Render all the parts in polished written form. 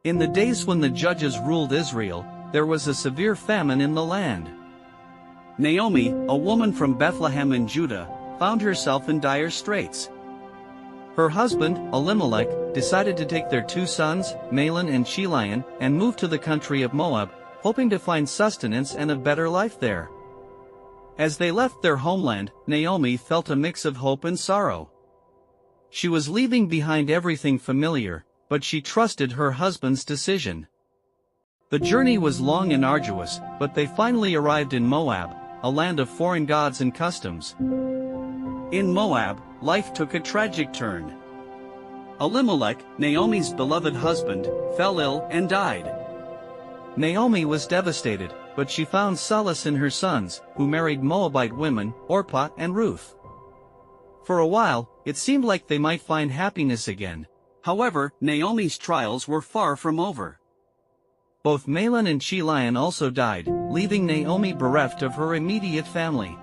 In the days when the judges ruled Israel, there was a severe famine in the land. Naomi, a woman from Bethlehem in Judah, found herself in dire straits. Her husband, Elimelech, decided to take their 2 sons, Mahlon and Chilion, and move to the country of Moab, hoping to find sustenance and a better life there. As they left their homeland, Naomi felt a mix of hope and sorrow. She was leaving behind everything familiar, but she trusted her husband's decision. The journey was long and arduous, but they finally arrived in Moab, a land of foreign gods and customs. In Moab, life took a tragic turn. Elimelech, Naomi's beloved husband, fell ill and died. Naomi was devastated, but she found solace in her sons, who married Moabite women, Orpah and Ruth. For a while, it seemed like they might find happiness again. However, Naomi's trials were far from over. Both Mahlon and Chilion also died, leaving Naomi bereft of her immediate family.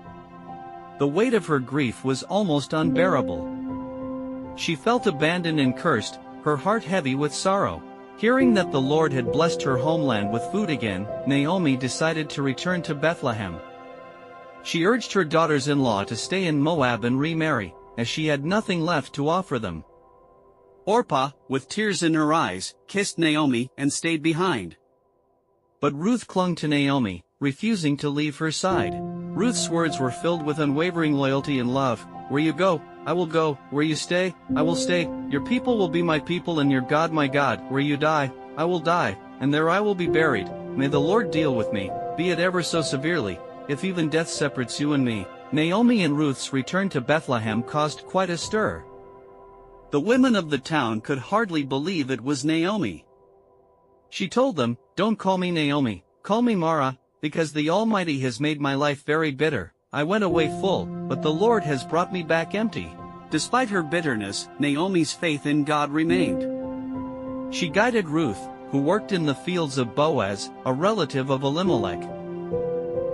The weight of her grief was almost unbearable. She felt abandoned and cursed, her heart heavy with sorrow. Hearing that the Lord had blessed her homeland with food again, Naomi decided to return to Bethlehem. She urged her daughters-in-law to stay in Moab and remarry, as she had nothing left to offer them. Orpah, with tears in her eyes, kissed Naomi and stayed behind. But Ruth clung to Naomi, refusing to leave her side. Ruth's words were filled with unwavering loyalty and love. "Where you go, I will go. Where you stay, I will stay. Your people will be my people and your God my God. Where you die, I will die, and there I will be buried. May the Lord deal with me, be it ever so severely, if even death separates you and me." Naomi and Ruth's return to Bethlehem caused quite a stir. The women of the town could hardly believe it was Naomi. She told them, "Don't call me Naomi, call me Mara, because the Almighty has made my life very bitter. I went away full, but the Lord has brought me back empty." Despite her bitterness, Naomi's faith in God remained. She guided Ruth, who worked in the fields of Boaz, a relative of Elimelech.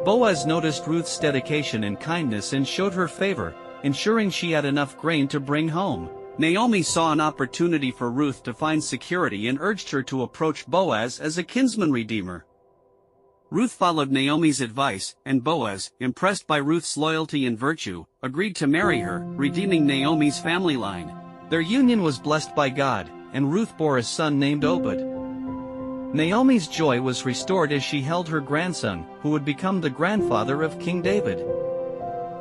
Boaz noticed Ruth's dedication and kindness and showed her favor, ensuring she had enough grain to bring home. Naomi saw an opportunity for Ruth to find security and urged her to approach Boaz as a kinsman redeemer. Ruth followed Naomi's advice, and Boaz, impressed by Ruth's loyalty and virtue, agreed to marry her, redeeming Naomi's family line. Their union was blessed by God, and Ruth bore a son named Obed. Naomi's joy was restored as she held her grandson, who would become the grandfather of King David.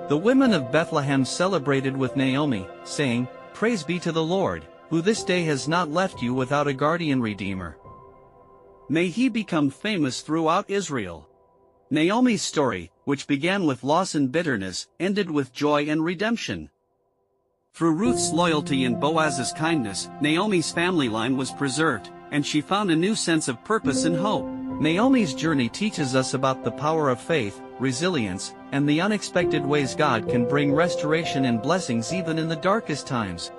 The women of Bethlehem celebrated with Naomi, saying, "Praise be to the Lord, who this day has not left you without a guardian redeemer. May he become famous throughout Israel." Naomi's story, which began with loss and bitterness, ended with joy and redemption. Through Ruth's loyalty and Boaz's kindness, Naomi's family line was preserved, and she found a new sense of purpose and hope. Naomi's journey teaches us about the power of faith, resilience, and the unexpected ways God can bring restoration and blessings even in the darkest times.